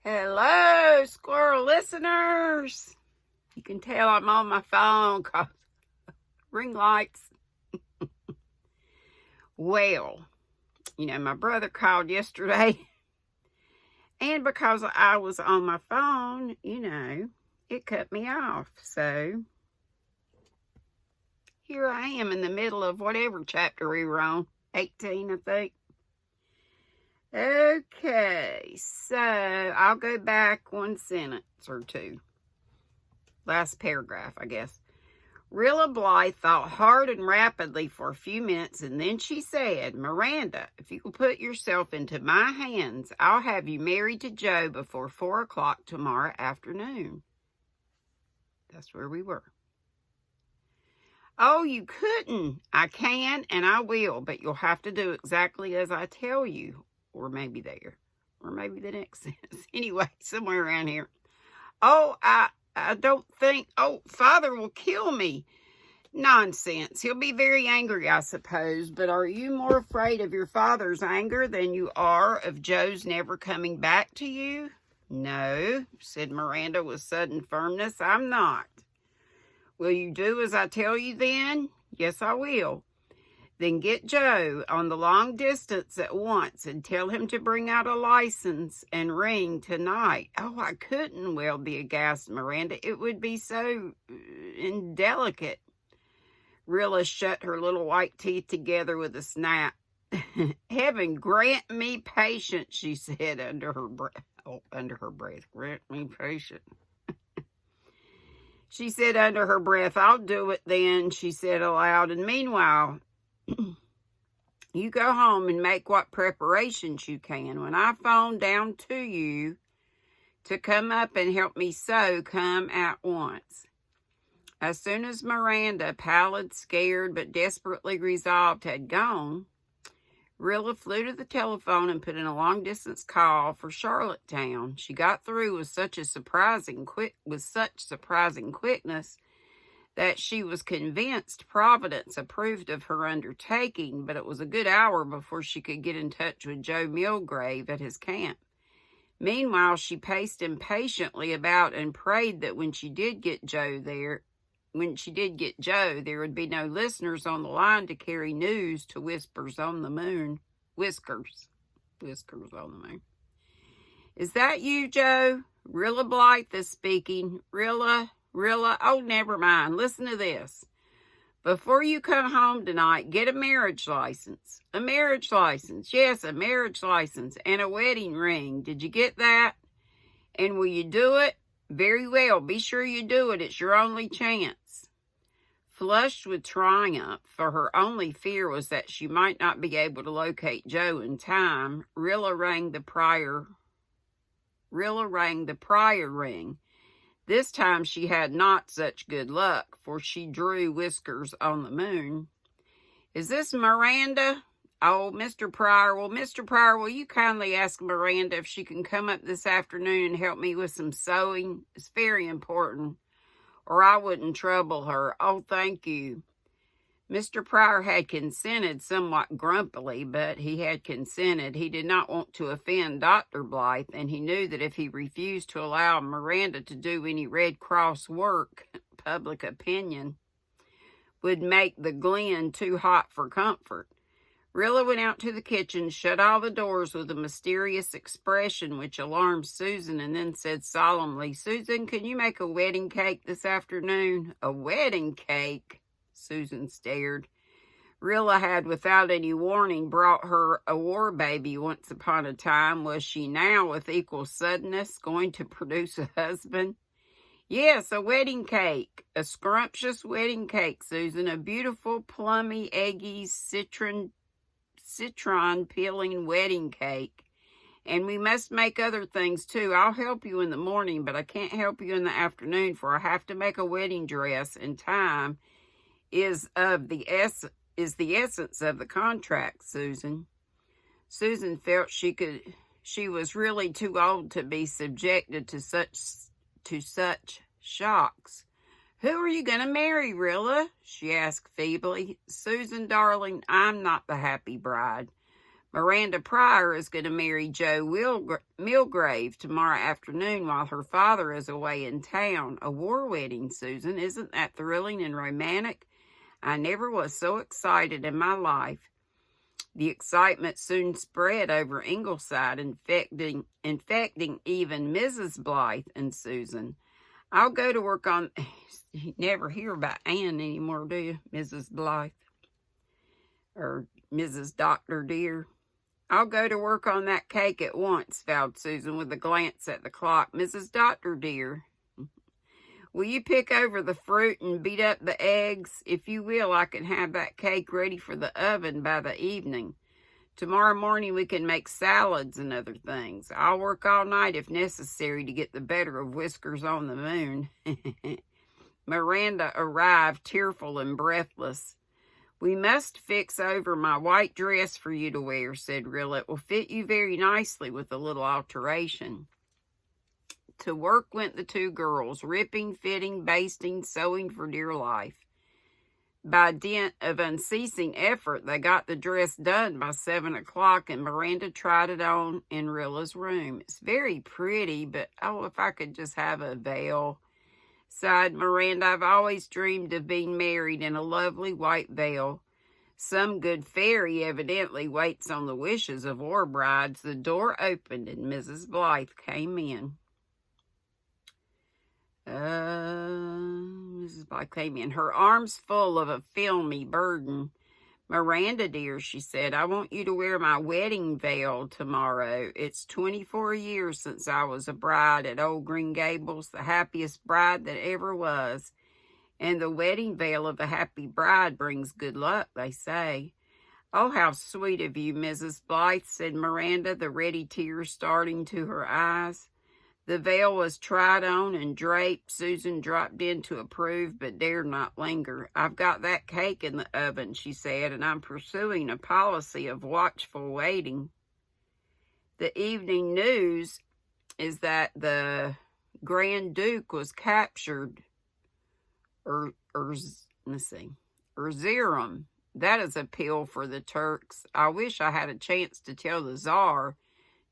Hello, squirrel listeners. You can tell I'm on my phone because ring lights. Well, my brother called yesterday, and because I was on my phone, it cut me off. So here I am in the middle of whatever chapter we were on, 18, I think. Okay, so I'll go back one sentence or two. Last paragraph, I guess. Rilla Blythe thought hard and rapidly for a few minutes, and then she said, "Miranda, if you will put yourself into my hands, I'll have you married to Joe before 4 o'clock tomorrow afternoon." That's where we were. "Oh, you couldn't." "I can and I will, but you'll have to do exactly as I tell you." Or maybe there. Or maybe the next sentence. Anyway, somewhere around here. "Oh, I don't think, Father will kill me." "Nonsense. He'll be very angry, I suppose. But are you more afraid of your father's anger than you are of Joe's never coming back to you?" "No," said Miranda with sudden firmness, "I'm not." "Will you do as I tell you then?" "Yes, I will." "Then get Joe on the long distance at once and tell him to bring out a license and ring tonight." "Oh, I couldn't," wailed the aghast Miranda. "It would be so indelicate." Rilla shut her little white teeth together with a snap. "Heaven grant me patience," she said under her breath. "Grant me patience." She said under her breath. "I'll do it then," she said aloud. "And meanwhile, you go home and make what preparations you can. When I phone down to you to come up and help me sew, come at once." As soon as Miranda, pallid, scared, but desperately resolved, had gone, Rilla flew to the telephone and put in a long-distance call for Charlottetown. She got through with such surprising quickness that she was convinced Providence approved of her undertaking, but it was a good hour before she could get in touch with Joe Milgrave at his camp. Meanwhile, she paced impatiently about and prayed that when she did get Joe, there would be no listeners on the line to carry news to Whiskers on the Moon. "Is that you, Joe? Rilla Blythe is speaking. Rilla, oh, never mind. Listen to this. Before you come home tonight, get a marriage license." "A marriage license?" "Yes, a marriage license and a wedding ring. Did you get that? And will you do it?" "Very well. Be sure you do it. It's your only chance." Flushed with triumph, for her only fear was that she might not be able to locate Joe in time, Rilla rang the prior ring. This time she had not such good luck, for she drew Whiskers on the Moon. "Is this Miranda?" "Oh, Mr. Pryor. Well, Mr. Pryor, will you kindly ask Miranda if she can come up this afternoon and help me with some sewing? It's very important, or I wouldn't trouble her." "Oh, thank you." Mr. Pryor had consented somewhat grumpily, but he had consented. He did not want to offend Dr. Blythe, and he knew that if he refused to allow Miranda to do any Red Cross work, public opinion would make the Glen too hot for comfort. Rilla went out to the kitchen, shut all the doors with a mysterious expression which alarmed Susan, and then said solemnly, "Susan, can you make a wedding cake this afternoon?" "A wedding cake?" Susan stared. Rilla had, without any warning, brought her a war baby once upon a time. Was she now, with equal suddenness, going to produce a husband? "Yes, a wedding cake. A scrumptious wedding cake, Susan. A beautiful, plummy, eggy, citron peeling wedding cake. And we must make other things, too. I'll help you in the morning, but I can't help you in the afternoon, for I have to make a wedding dress, and time is the essence of the contract, Susan." Susan felt she was really too old to be subjected to such shocks. "Who are you going to marry, Rilla?" she asked feebly. "Susan, darling, I'm not the happy bride. Miranda Pryor is going to marry Joe Milgrave tomorrow afternoon while her father is away in town. A war wedding, Susan. Isn't that thrilling and romantic? I never was so excited in my life. The excitement soon spread over Ingleside, infecting even Mrs. Blythe and Susan. I'll go to work on... You never hear about Ann anymore, do you, Mrs. Blythe? Or Mrs. Dr. Dear? I'll go to work on that cake at once, vowed Susan with a glance at the clock. Mrs. Dr. Dear, will you pick over the fruit and beat up the eggs? If you will, I can have that cake ready for the oven by the evening. Tomorrow morning we can make salads and other things. I'll work all night if necessary to get the better of Whiskers on the Moon. Miranda arrived, tearful and breathless. We must fix over my white dress for you to wear, said Rilla. It will fit you very nicely with a little alteration. To work went the two girls, ripping, fitting, basting, sewing for dear life. By dint of unceasing effort, they got the dress done by 7 o'clock, and Miranda tried it on in Rilla's room. It's very pretty, but oh, if I could just have a veil, sighed Miranda. I've always dreamed of being married in a lovely white veil. Some good fairy evidently waits on the wishes of war brides. The door opened and Mrs. Blythe came in. Mrs. Blythe came in, her arms full of a filmy burden. Miranda, dear, she said, I want you to wear my wedding veil tomorrow. It's 24 years since I was a bride at old Green Gables, the happiest bride that ever was. And the wedding veil of a happy bride brings good luck, they say. Oh, how sweet of you, Mrs. Blythe, said Miranda, the ready tears starting to her eyes. The veil was tried on and draped. Susan dropped in to approve, but dared not linger. I've got that cake in the oven, she said, and I'm pursuing a policy of watchful waiting. The evening news is that the Grand Duke was captured. Erzurum. That is a pill for the Turks. I wish I had a chance to tell the Tsar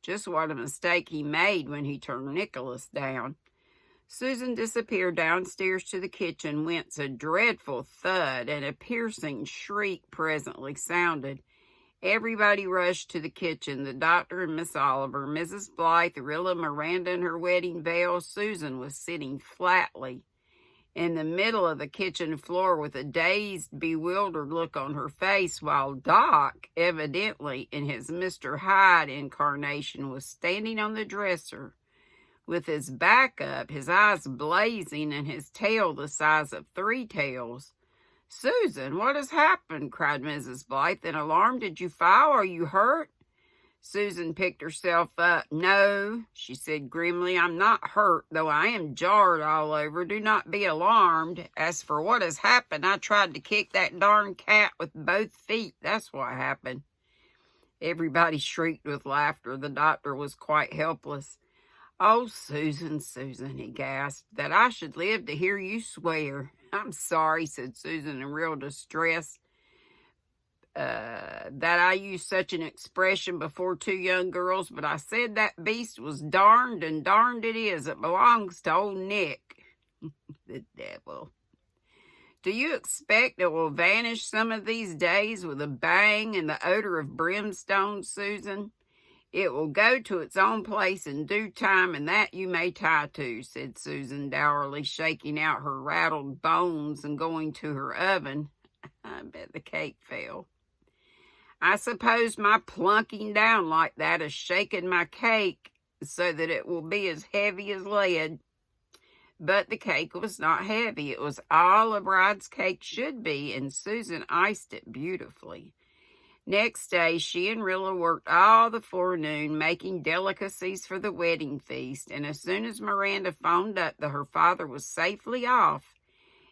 just what a mistake he made when he turned Nicholas down. Susan disappeared downstairs to the kitchen, whence a dreadful thud and a piercing shriek presently sounded. Everybody rushed to the kitchen, the doctor and Miss Oliver, Mrs. Blythe, Rilla, Miranda in her wedding veil. Susan was sitting flatly in the middle of the kitchen floor with a dazed, bewildered look on her face, while Doc, evidently in his Mr. Hyde incarnation, was standing on the dresser with his back up, his eyes blazing, and his tail the size of 3 tails. Susan, what has happened? Cried Mrs. Blythe in alarm. Did you fall? Are you hurt? Susan picked herself up. No, she said grimly, I'm not hurt, though I am jarred all over. Do not be alarmed. As for what has happened, I tried to kick that darn cat with both feet. That's what happened. Everybody shrieked with laughter. The doctor was quite helpless. Oh, Susan, Susan, he gasped, that I should live to hear you swear. I'm sorry, said Susan in real distress. That I used such an expression before 2 young girls, but I said that beast was darned, and darned it is. It belongs to old Nick. The devil. Do you expect it will vanish some of these days with a bang and the odor of brimstone, Susan? It will go to its own place in due time, and that you may tie to, said Susan dourly, shaking out her rattled bones and going to her oven. I bet the cake fell. I suppose my plunking down like that has shaken my cake so that it will be as heavy as lead. But the cake was not heavy. It was all a bride's cake should be, and Susan iced it beautifully. Next day, she and Rilla worked all the forenoon, making delicacies for the wedding feast, and as soon as Miranda phoned up that her father was safely off,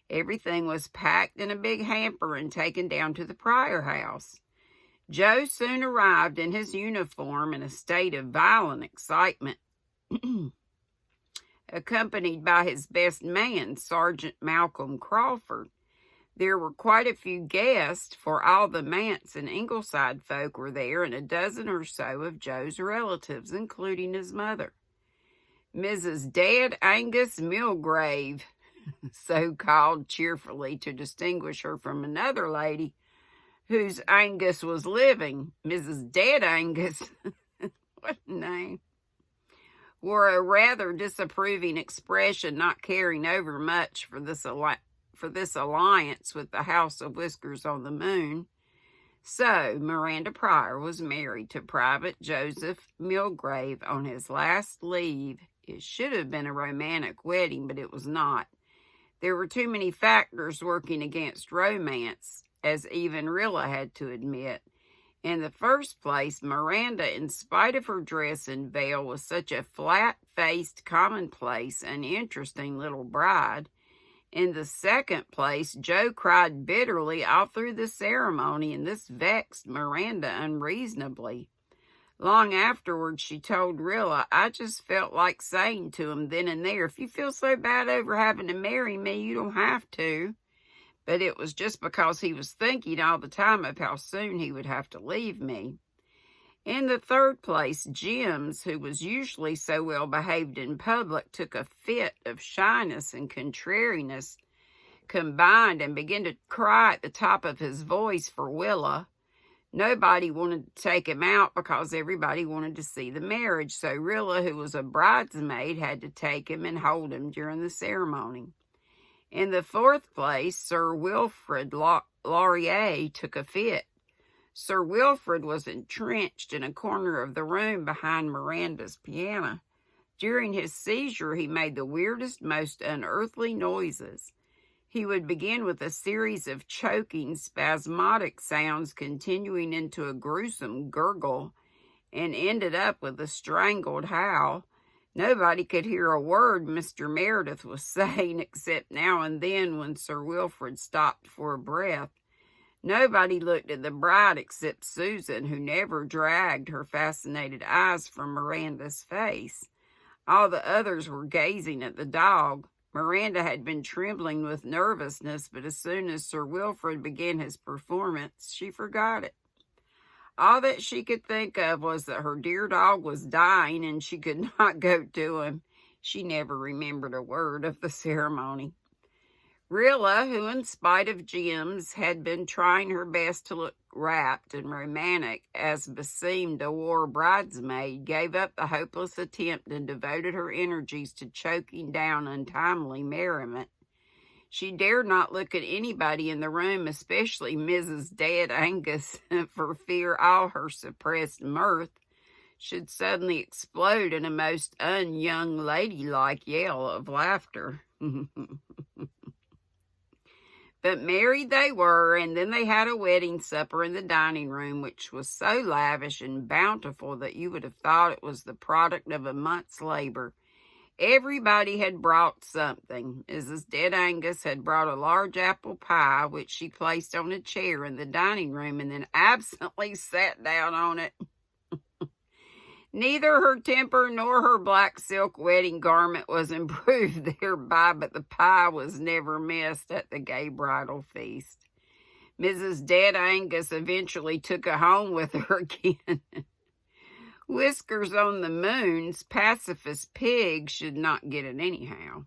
everything was packed in a big hamper and taken down to the Pryor house. Joe soon arrived in his uniform in a state of violent excitement, accompanied by his best man, Sergeant Malcolm Crawford. There were quite a few guests, for all the Mance and Ingleside folk were there, and a dozen or so of Joe's relatives, including his mother. Mrs. Dead Angus Milgrave, so called cheerfully to distinguish her from another lady whose Angus was living. Mrs. Dead Angus, what a name, wore a rather disapproving expression, not caring over much for this alliance with the House of Whiskers on the Moon. So Miranda Pryor was married to Private Joseph Milgrave on his last leave. It should have been a romantic wedding, but it was not. There were too many factors working against romance, as even Rilla had to admit. In the first place, Miranda, in spite of her dress and veil, was such a flat-faced, commonplace, and interesting little bride. In the second place, Joe cried bitterly all through the ceremony, and this vexed Miranda unreasonably. Long afterwards, she told Rilla, "I just felt like saying to him then and there, if you feel so bad over having to marry me, you don't have to." But it was just because he was thinking all the time of how soon he would have to leave me. In the third place, Jims, who was usually so well behaved in public, took a fit of shyness and contrariness combined and began to cry at the top of his voice for Willa. Nobody wanted to take him out because everybody wanted to see the marriage, so Rilla, who was a bridesmaid, had to take him and hold him during the ceremony. In the fourth place, Sir Wilfrid Laurier took a fit. Sir Wilfrid was entrenched in a corner of the room behind Miranda's piano. During his seizure, he made the weirdest, most unearthly noises. He would begin with a series of choking, spasmodic sounds continuing into a gruesome gurgle, and ended up with a strangled howl. Nobody could hear a word Mr. Meredith was saying, except now and then when Sir Wilfrid stopped for a breath. Nobody looked at the bride except Susan, who never dragged her fascinated eyes from Miranda's face. All the others were gazing at the dog. Miranda had been trembling with nervousness, but as soon as Sir Wilfrid began his performance, she forgot it. All that she could think of was that her dear dog was dying and she could not go to him. She never remembered a word of the ceremony. Rilla, who in spite of Jims had been trying her best to look rapt and romantic as beseemed a war bridesmaid, gave up the hopeless attempt and devoted her energies to choking down untimely merriment. She dared not look at anybody in the room, especially Mrs. Dead Angus, for fear all her suppressed mirth should suddenly explode in a most un-young ladylike yell of laughter. But married they were, and then they had a wedding supper in the dining room, which was so lavish and bountiful that you would have thought it was the product of a month's labor. Everybody had brought something. Mrs. Dead Angus had brought a large apple pie, which she placed on a chair in the dining room and then absently sat down on it. Neither her temper nor her black silk wedding garment was improved thereby, but the pie was never missed at the gay bridal feast. Mrs. Dead Angus eventually took it home with her again. Whiskers on the Moon's pacifist pig should not get it anyhow.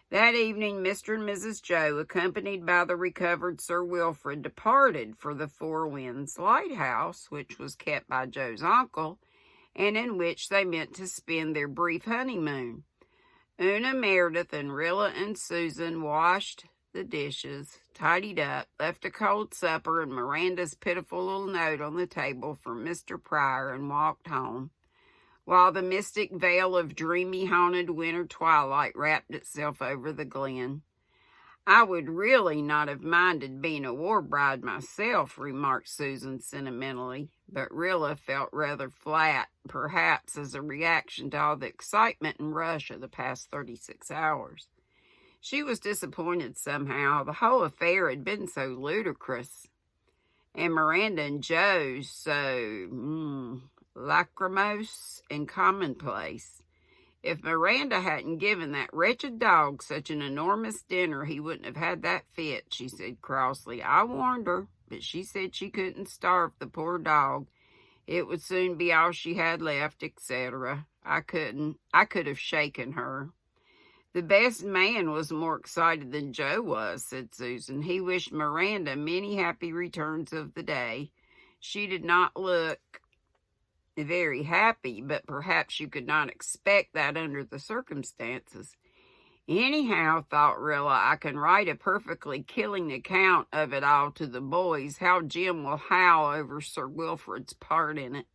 That evening, Mr. and Mrs. Joe, accompanied by the recovered Sir Wilfrid, departed for the Four Winds Lighthouse, which was kept by Joe's uncle, and in which they meant to spend their brief honeymoon. Una Meredith and Rilla and Susan washed the dishes, tidied up, left a cold supper and Miranda's pitiful little note on the table for Mr. Pryor, and walked home, while the mystic veil of dreamy, haunted winter twilight wrapped itself over the glen. "I would really not have minded being a war bride myself," remarked Susan sentimentally, but Rilla felt rather flat, perhaps as a reaction to all the excitement and rush of the past 36 hours. She was disappointed somehow. The whole affair had been so ludicrous, and Miranda and Joe so lachrymose and commonplace. If Miranda hadn't given that wretched dog such an enormous dinner, he wouldn't have had that fit, she said crossly. I warned her, but she said she couldn't starve the poor dog. It would soon be all she had left, etc. I could have shaken her. The best man was more excited than Joe was, said Susan. He wished Miranda many happy returns of the day. She did not look very happy, but perhaps you could not expect that under the circumstances. Anyhow, thought Rilla, I can write a perfectly killing account of it all to the boys, how Jim will howl over Sir Wilfrid's part in it.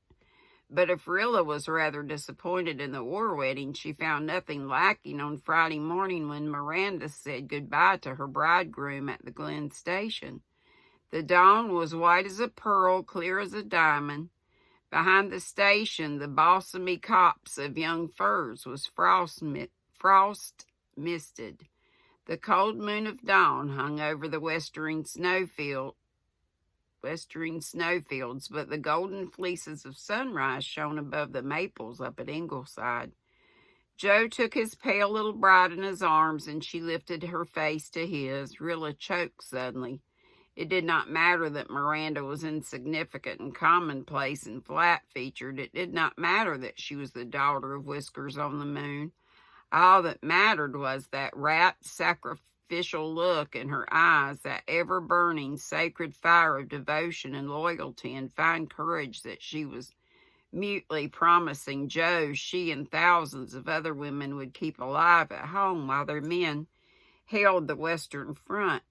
But if Rilla was rather disappointed in the war wedding, she found nothing lacking on Friday morning when Miranda said goodbye to her bridegroom at the Glen station. The dawn was white as a pearl, clear as a diamond. Behind the station, the balsamy copse of young firs was frost-misted. The cold moon of dawn hung over the westering snowfields, but the golden fleeces of sunrise shone above the maples up at Ingleside. Joe took his pale little bride in his arms, and she lifted her face to his. Rilla choked suddenly. It did not matter that Miranda was insignificant and commonplace and flat-featured. It did not matter that she was the daughter of Whiskers on the Moon. All that mattered was that rapt, sacrificial look in her eyes, that ever-burning, sacred fire of devotion and loyalty and fine courage that she was mutely promising Joe she and thousands of other women would keep alive at home while their men held the Western Front.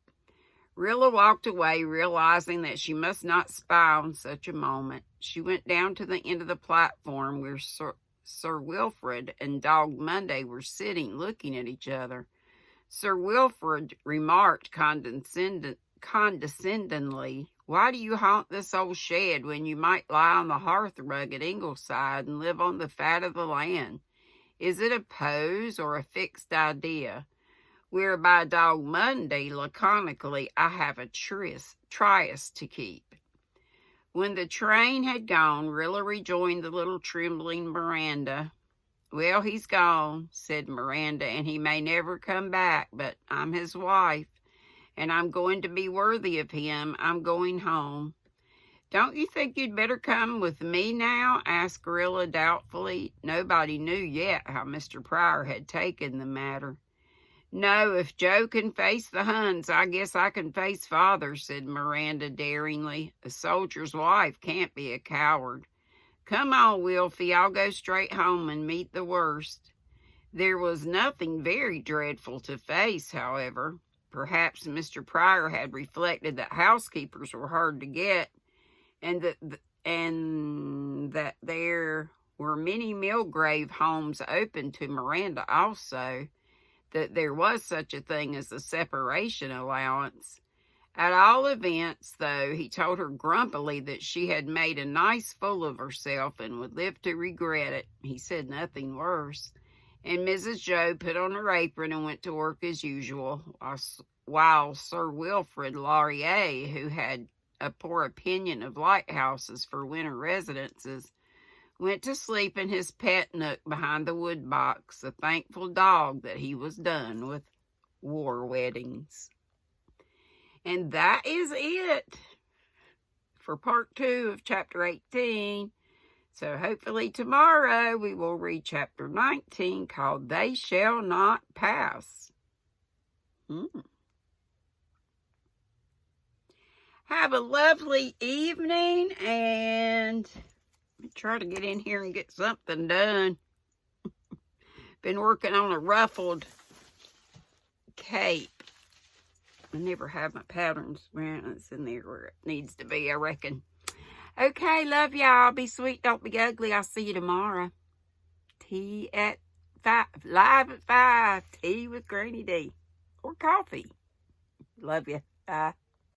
Rilla walked away, realizing that she must not spy on such a moment. She went down to the end of the platform where Sir Wilfrid and Dog Monday were sitting, looking at each other. Sir Wilfrid remarked condescendingly, Why do you haunt this old shed when you might lie on the hearth rug at Ingleside and live on the fat of the land? Is it a pose or a fixed idea? Whereby Dog Monday, laconically, I have a tryst to keep. When the train had gone, Rilla rejoined the little trembling Miranda. Well, he's gone, said Miranda, and he may never come back, but I'm his wife, and I'm going to be worthy of him. I'm going home. Don't you think you'd better come with me now? Asked Rilla doubtfully. Nobody knew yet how Mr. Pryor had taken the matter. No, if Joe can face the Huns, I guess I can face Father, said Miranda daringly. A soldier's wife can't be a coward. Come on, Wilfie, I'll go straight home and meet the worst. There was nothing very dreadful to face, however. Perhaps Mr. Pryor had reflected that housekeepers were hard to get, and that there were many Millgrave homes open to Miranda also, that there was such a thing as a separation allowance. At all events, though, he told her grumpily that she had made a nice fool of herself and would live to regret it. He said nothing worse. And Mrs. Joe put on her apron and went to work as usual, while Sir Wilfrid Laurier, who had a poor opinion of lighthouses for winter residences, went to sleep in his pet nook behind the wood box, a thankful dog that he was done with war weddings. And that is it for part 2 of chapter 18. So hopefully tomorrow we will read chapter 19 called They Shall Not Pass. Have a lovely evening, and try to get in here and get something done. Been working on a ruffled cape. I never have my patterns. Well, it's in there where it needs to be, I reckon. Okay, love y'all. Be sweet, don't be ugly. I'll see you tomorrow. Tea at 5, live at 5. Tea with GrannyDee. Or coffee. Love you. Bye.